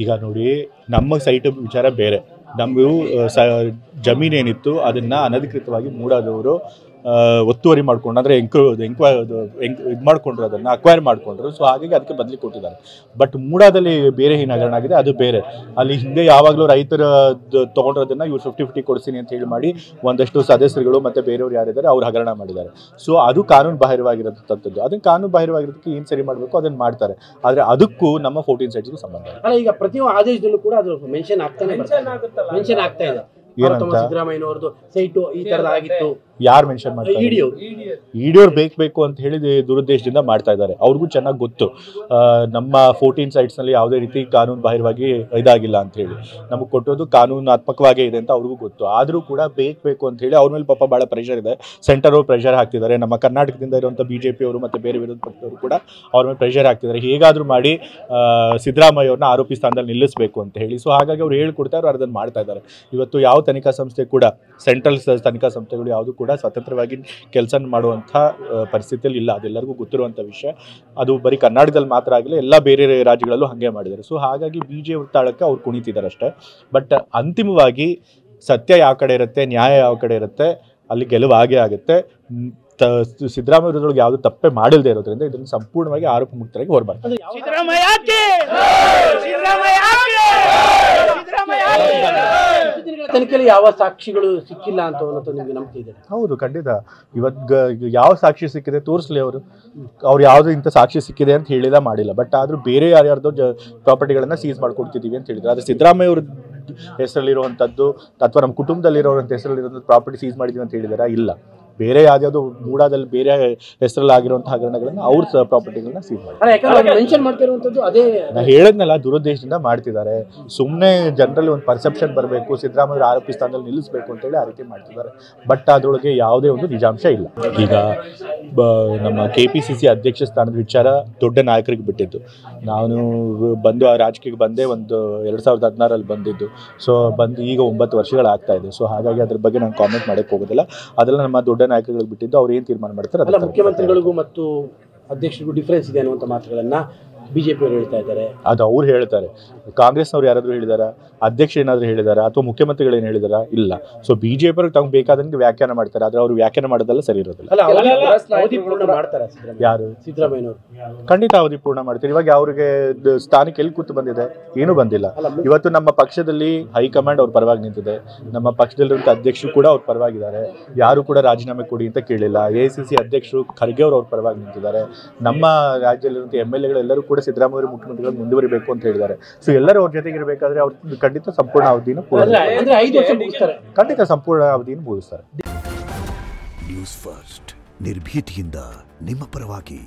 ಈಗ ನೋಡಿ, ನಮ್ಮ ಸೈಟ್ ವಿಚಾರ ಬೇರೆ. ನಮಗೂ ಜಮೀನೇನಿತ್ತು ಅದನ್ನು ಅನಧಿಕೃತವಾಗಿ ಮೂಡಾದವರು ಒತ್ತುವರಿ ಮಾಡ್ಕೊಂಡು, ಅಂದರೆ ಇದು ಮಾಡಿಕೊಂಡ್ರು, ಅದನ್ನು ಅಕ್ವೈರ್ ಮಾಡಿಕೊಂಡ್ರು. ಸೊ ಹಾಗಾಗಿ ಅದಕ್ಕೆ ಬದಲಿ ಕೊಟ್ಟಿದ್ದಾರೆ. ಬಟ್ ಮೂಡಾದಲ್ಲಿ ಬೇರೆ ಏನು ಹಗರಣ ಆಗಿದೆ, ಅದು ಬೇರೆ. ಅಲ್ಲಿ ಹಿಂದೆ ಯಾವಾಗಲೂ ರೈತರ ತೊಗೊಂಡಿರೋದನ್ನು ಇವ್ರು 50-50 ಕೊಡಿಸ್ತೀನಿ ಅಂತ ಹೇಳಿ ಮಾಡಿ ಒಂದಷ್ಟು ಸದಸ್ಯರುಗಳು ಮತ್ತು ಬೇರೆಯವ್ರು ಯಾರಿದ್ದಾರೆ ಅವ್ರು ಹಗರಣ ಮಾಡಿದ್ದಾರೆ. ಸೊ ಅದು ಕಾನೂನು ಬಾಹಿರವಾಗಿರೋಂಥದ್ದು. ಅದನ್ನು ಕಾನೂನು ಬಾಹಿರವಾಗಿರೋದಕ್ಕೆ ಏನು ಸರಿ ಮಾಡಬೇಕು ಅದನ್ನು ಮಾಡ್ತಾರೆ. ಆದರೆ ಅದಕ್ಕೂ ನಮ್ಮ 14 ಸೈಟ್ಸ್ಗೂ ಸಂಬಂಧ ಇಲ್ಲ. ಈಗ ಪ್ರತಿಯೊಂದು ಆದೇಶದಲ್ಲೂ ಕೂಡ ಅದು ಮೆನ್ಷನ್ ಆಗ್ತಾ ಇದೆ. ಸಿದ್ದರಾಮಯ್ಯನವರದು ಸೈಟು ಈ ತರದ ಆಗಿತ್ತು. ಯಾರು ಮೆನ್ಷನ್ ಮಾಡ್ತಾರೆ? ಇಡಿಯೋರು ಬೇಕು ಅಂತ ಹೇಳಿ ದುರುದ್ದೇಶದಿಂದ ಮಾಡ್ತಾ ಇದ್ದಾರೆ. ಅವ್ರಿಗೂ ಚೆನ್ನಾಗಿ ಗೊತ್ತು ನಮ್ಮ 14 ಸೈಟ್ಸ್ನಲ್ಲಿ ಯಾವುದೇ ರೀತಿ ಕಾನೂನು ಬಾಹಿರವಾಗಿ ಇದಾಗಿಲ್ಲ ಅಂತ ಹೇಳಿ. ನಮಗೆ ಕೊಟ್ಟೋದು ಕಾನೂನಾತ್ಮಕವಾಗೇ ಇದೆ ಅಂತ ಅವ್ರಿಗೂ ಗೊತ್ತು. ಆದರೂ ಕೂಡ ಬೇಕು ಅಂತ ಹೇಳಿ ಅವ್ರ ಮೇಲೆ ಪಾಪ ಭಾಳ ಪ್ರೆಷರ್ ಇದೆ. ಸೆಂಟರ್ ಅವ್ರು ಪ್ರೆಷರ್ ಹಾಕ್ತಿದ್ದಾರೆ. ನಮ್ಮ ಕರ್ನಾಟಕದಿಂದ ಇರುವಂಥ BJP ಅವರು ಮತ್ತು ಬೇರೆ ವಿರೋಧ ಪಕ್ಷದವರು ಕೂಡ ಅವ್ರ ಮೇಲೆ ಪ್ರೆಷರ್ ಹಾಕ್ತಿದ್ದಾರೆ. ಹೇಗಾದರೂ ಮಾಡಿ ಸಿದ್ದರಾಮಯ್ಯ ಅವ್ರನ್ನ ಆರೋಪಿ ಸ್ಥಾನದಲ್ಲಿ ನಿಲ್ಲಿಸಬೇಕು ಅಂತ ಹೇಳಿ. ಸೊ ಹಾಗಾಗಿ ಅವ್ರು ಹೇಳ್ಕೊಡ್ತಾರೆ, ಅವ್ರು ಅದನ್ನು ಮಾಡ್ತಾ ಇದ್ದಾರೆ. ಇವತ್ತು ಯಾವ ತನಿಖಾ ಸಂಸ್ಥೆ ಕೂಡ, ಸೆಂಟ್ರಲ್ ತನಿಖಾ ಸಂಸ್ಥೆಗಳು ಯಾವುದು ಕೂಡ ಸ್ವತಂತ್ರವಾಗಿ ಕೆಲಸ ಮಾಡುವಂಥ ಪರಿಸ್ಥಿತಿಯಲ್ಲಿ ಇಲ್ಲ. ಅದೆಲ್ಲರಿಗೂ ಗೊತ್ತಿರುವಂಥ ವಿಷಯ. ಅದು ಬರೀ ಕರ್ನಾಟಕದಲ್ಲಿ ಮಾತ್ರ ಆಗಲಿ, ಎಲ್ಲ ಬೇರೆ ರಾಜ್ಯಗಳಲ್ಲೂ ಹಾಗೆ ಮಾಡಿದ್ದಾರೆ. ಸೊ ಹಾಗಾಗಿ BJP ತಾಳಕ್ಕೆ ಅವ್ರು ಕುಣಿತಿದ್ದಾರೆ ಅಷ್ಟೇ. ಬಟ್ ಅಂತಿಮವಾಗಿ ಸತ್ಯ ಯಾವ ಕಡೆ ಇರುತ್ತೆ, ನ್ಯಾಯ ಯಾವ ಕಡೆ ಇರುತ್ತೆ, ಅಲ್ಲಿ ಗೆಲುವು ಆಗೇ ಆಗುತ್ತೆ. ಸಿದ್ದರಾಮಯ್ಯ ವಿರೋಧಗಳಿಗೆ ಯಾವುದು ತಪ್ಪೇ ಮಾಡಿಲ್ಲದೆ ಇರೋದ್ರಿಂದ ಇದನ್ನು ಸಂಪೂರ್ಣವಾಗಿ ಆರೋಪ ಮುಕ್ತರಾಗಿ ಹೊರಬರ್ತಾರೆ. ತನಿಖೆಯಲ್ಲಿ ಯಾವ ಸಾಕ್ಷಿಗಳು ಸಿಕ್ಕಿಲ್ಲ ಅಂತ ನಿಮಗೆ ನಂಬಿಕೆ ಇದೆ? ಹೌದು, ಖಂಡಿತ. ಇವತ್ತು ಯಾವ ಸಾಕ್ಷಿ ಸಿಕ್ಕಿದೆ ತೋರಿಸ್ಲಿ. ಅವ್ರು ಯಾವುದು ಇಂಥ ಸಾಕ್ಷಿ ಸಿಕ್ಕಿದೆ ಅಂತ ಹೇಳಿಲ್ಲ, ಮಾಡಿಲ್ಲ. ಬಟ್ ಆದರೂ ಬೇರೆ ಯಾರ್ಯಾರ್ದೋ ಪ್ರಾಪರ್ಟಿಗಳನ್ನು ಸೀಸ್ ಮಾಡ್ಕೊಡ್ತಿದ್ದೀವಿ ಅಂತ ಹೇಳಿದ್ರು. ಆದರೆ ಸಿದ್ದರಾಮಯ್ಯ ಅವ್ರ ಹೆಸರಲ್ಲಿರುವಂಥದ್ದು ಅಥವಾ ನಮ್ಮ ಕುಟುಂಬದಲ್ಲಿರೋವಂಥ ಹೆಸರಲ್ಲಿರುವಂಥ ಪ್ರಾಪರ್ಟಿ ಸೀಸ್ ಮಾಡಿದ್ದೀವಿ ಅಂತ ಹೇಳಿದಾರಾ? ಇಲ್ಲ. ಬೇರೆ ಯಾವ್ದಾವುದು ಮೂಡಾದಲ್ಲಿ ಬೇರೆ ಹೆಸರಲ್ಲಿ ಆಗಿರುವಂತಹ ಹಗರಣಗಳನ್ನು ಅವ್ರ ಪ್ರಾಪರ್ಟಿಗಳನ್ನ ಸೀಸ್ ಮಾಡ್ತಾರೆ. ನಾ ಹೇಳದ್ನಲ್ಲ, ದುರುದ್ದೇಶದಿಂದ ಮಾಡ್ತಿದ್ದಾರೆ. ಸುಮ್ಮನೆ ಜನರಲ್ಲಿ ಒಂದು ಪರ್ಸೆಪ್ಷನ್ ಬರಬೇಕು, ಸಿದ್ದರಾಮಯ್ಯ ಆರೋಪಿ ಸ್ಥಾನದಲ್ಲಿ ನಿಲ್ಲಿಸಬೇಕು ಅಂತೇಳಿ ಆ ರೀತಿ ಮಾಡ್ತಿದ್ದಾರೆ. ಬಟ್ ಅದರೊಳಗೆ ಯಾವುದೇ ಒಂದು ನಿಜಾಂಶ ಇಲ್ಲ. ಈಗ ನಮ್ಮ KPCC ಅಧ್ಯಕ್ಷ ಸ್ಥಾನದ ವಿಚಾರ ದೊಡ್ಡ ನಾಯಕರಿಗೆ ಬಿಟ್ಟಿದ್ದು. ನಾನು ಬಂದು ಆ ರಾಜಕೀಯಕ್ಕೆ ಬಂದೇ ಒಂದು 2016 ಬಂದಿದ್ದು. ಸೊ ಬಂದು ಈಗ 9 ವರ್ಷಗಳಾಗ್ತಾ ಇದೆ. ಸೊ ಹಾಗಾಗಿ ಅದ್ರ ಬಗ್ಗೆ ನಾನು ಕಾಮೆಂಟ್ ಮಾಡೋಕ್ಕೆ ಹೋಗೋದಿಲ್ಲ. ಅದೆಲ್ಲ ನಮ್ಮ ದೊಡ್ಡ ನಾಯಕರಿಗೆ ಬಿಟ್ಟಿದ್ದು. ಅವ್ರು ಏನು ತೀರ್ಮಾನ ಮಾಡ್ತಾರೆ. ಮುಖ್ಯಮಂತ್ರಿಗಳಿಗೂ ಮತ್ತು ಅಧ್ಯಕ್ಷರಿಗೂ ಡಿಫರೆನ್ಸ್ ಇದೆ ಅನ್ನುವಂಥ ಮಾತುಗಳನ್ನ BJP ಅವರು ಹೇಳ್ತಾ ಇದ್ದಾರೆ. ಅದು ಅವ್ರು ಹೇಳ್ತಾರೆ. ಕಾಂಗ್ರೆಸ್ನವ್ರು ಯಾರಾದರೂ ಹೇಳಿದಾರಾ? ಅಧ್ಯಕ್ಷ ಏನಾದರೂ ಹೇಳಿದಾರಾ? ಅಥವಾ ಮುಖ್ಯಮಂತ್ರಿಗಳು ಏನು ಹೇಳಿದಾರಾ? ಇಲ್ಲ. ಸೊ BJP ಅವ್ರಿಗೆ ತಮ್ಗೆ ಬೇಕಾದಂಗೆ ವ್ಯಾಖ್ಯಾನ ಮಾಡ್ತಾರೆ. ಆದರೆ ಅವರು ವ್ಯಾಖ್ಯಾನ ಮಾಡೋದೆಲ್ಲ ಸರಿ ಇರೋದಿಲ್ಲ. ಯಾರು? ಸಿದ್ದರಾಮಯ್ಯನವರು ಖಂಡಿತ ಅವಧಿ ಪೂರ್ಣ ಮಾಡ್ತಾರೆ. ಇವಾಗ ಅವ್ರಿಗೆ ಸ್ಥಾನಕ್ಕೆ ಎಲ್ಲಿ ಕೂತು ಬಂದಿದೆ? ಏನೂ ಬಂದಿಲ್ಲ. ಇವತ್ತು ನಮ್ಮ ಪಕ್ಷದಲ್ಲಿ ಹೈಕಮಾಂಡ್ ಅವ್ರ ಪರವಾಗಿ ನಿಂತಿದೆ. ನಮ್ಮ ಪಕ್ಷದಲ್ಲಿರುವಂಥ ಅಧ್ಯಕ್ಷರು ಕೂಡ ಅವ್ರ ಪರವಾಗಿದ್ದಾರೆ. ಯಾರು ಕೂಡ ರಾಜೀನಾಮೆ ಕೊಡಿ ಅಂತ ಕೇಳಿಲ್ಲ. AICC ಅಧ್ಯಕ್ಷರು ಖರ್ಗೆ ಅವ್ರ ಪರವಾಗಿ ನಿಂತಿದ್ದಾರೆ. ನಮ್ಮ ರಾಜ್ಯದಲ್ಲಿರುವಂಥ MLAಗಳೆಲ್ಲರೂ ಕೂಡ ಸಿದ್ದರಾಮಯ್ಯ ಮುಖ್ಯಮಂತ್ರಿಗಳು ಮುಂದುವರಿಬೇಕು ಅಂತ ಹೇಳಿದ್ದಾರೆ. ಸೊ ಎಲ್ಲರೂ ಅವ್ರ ಜೊತೆಗೆ ಇರಬೇಕಾದ್ರೆ ಅವ್ರು ಖಂಡಿತ ಸಂಪೂರ್ಣ ಅವಧಿಯನ್ನು ಖಂಡಿತ ಸಂಪೂರ್ಣ ಅವಧಿಯನ್ನು ಮುಗಿಸ್ತಾರೆ. ನ್ಯೂಸ್ ಫಸ್ಟ್, ನಿರ್ಭೀತಿಯಿಂದ ನಿಮ್ಮ ಪರವಾಗಿ.